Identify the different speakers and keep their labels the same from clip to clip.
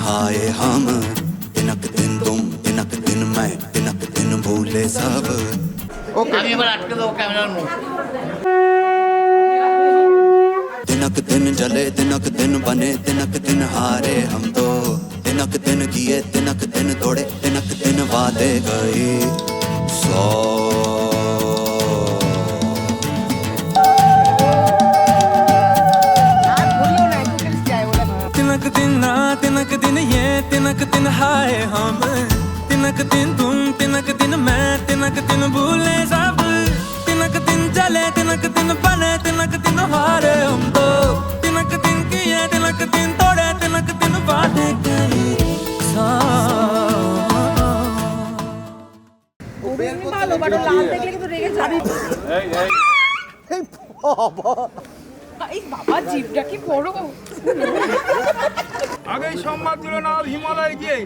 Speaker 1: हाय हम, तिनक दिन तुम, तिनक दिन मैं, तिनक दिन भूले सब।
Speaker 2: আমি এবার আটকে দেবো ক্যামেরার মুখ।
Speaker 1: तिनक दिन जले, तिनक दिन बने, तिनक दिन हारे हम तो। तिनक दिन किए, तिनक दिन तोड़े, तिनक दिन वादे गए 100।
Speaker 3: तिनक दिन ना, तिनक दिन ये, तिनक दिन हाय हम, तिनक दिन तुम, तिनक दिन मैं, तिनक दिन भूले सब। तिनक दिन जले, तिनक दिन बने, तिनक दिन हारे हम तो। तिनक दिन किए, तिनक दिन तोड़े, तिनक दिन वादे गए 100।
Speaker 4: ভালো বাট লাল দেখলে কিন্তু রেগে যাবি। এই বাবা জিভটা কি বড়।
Speaker 5: আগেই সম্মান দিল না হিমালয় গিয়ে,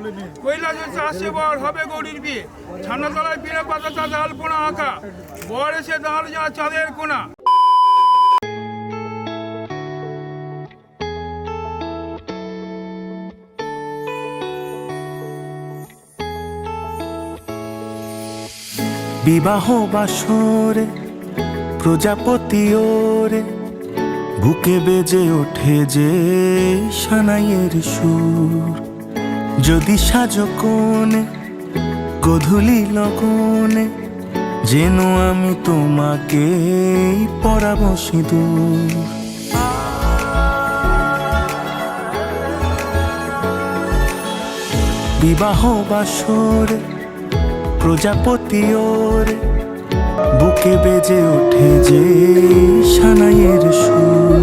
Speaker 5: কৈলাসে চাষে বর হবে গৌরীর বিয়ে। ছানাতলায় পিড়ে পাতা চাঁদে আলপনা আঁকা, বর এসে দাঁড় যা চাঁদের কোনা।
Speaker 3: বিবাহ বাসরে প্রজাপতি ওরে, বুকে বেজে ওঠে যে সানাইয়ের সুর। যদি সাজো কোণে গধূলি লগনে, যেন আমি তোমাকে পরাবো সিঁদুর। বিবাহ বাসরে প্রজাপতি ওরে, বুকে বেজে ওঠে যে সানাইয়ের সুর।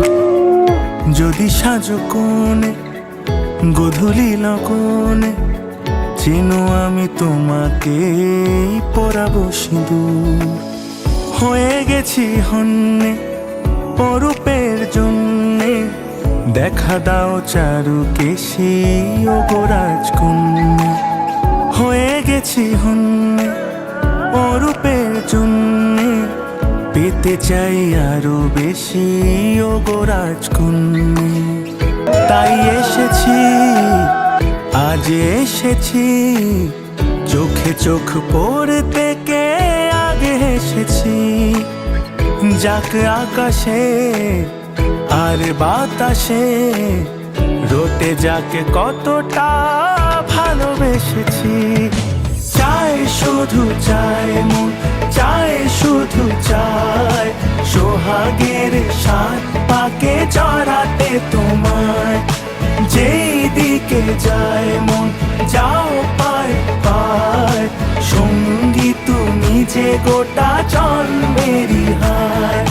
Speaker 3: যদি সাজো কোণে গধূলি লগনে, যেন আমি তোমাকে পরাবো সিঁদুর। হয়ে গেছি হন্যে অরূপের জন্যে, দেখা দাও চারু কেশী ও গোরাজকন্যা। হয়ে গেছি হন্যে অরূপের জন্যে, পেতে চাই আরো বেশি ও গোরাজকন্যা। তাই এসেছি, আজ এসেছি, চোখে চোখ পড়তে কে আগে এসেছি। যাক আকাশে আর বাতাসে, রোটে যাকে কতটা ভালোবেসেছি। চায় শুধু চায় মন, চায় শুধু চায়, সোহাগের সাত পাকে জড়াতে তোমায়। যেই দিকে যায় মন যাও পায় পায়, সঙ্গী তুমি যে গোটা জন্মেরই হায়।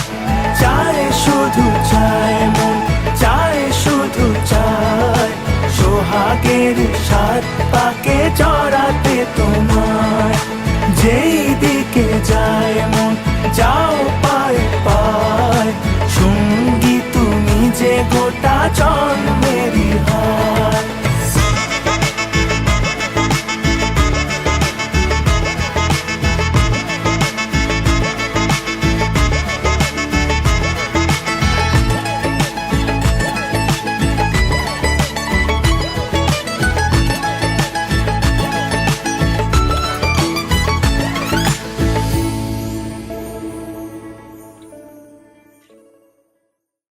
Speaker 3: চায় শুধু চায় মন, চায় শুধু চায়, সোহাগের সাত পাকে জড়াতে তোমায়। যেই দিকে যায় মন যাও পায় পায়, সঙ্গী তুমি যে গোটা জন্ম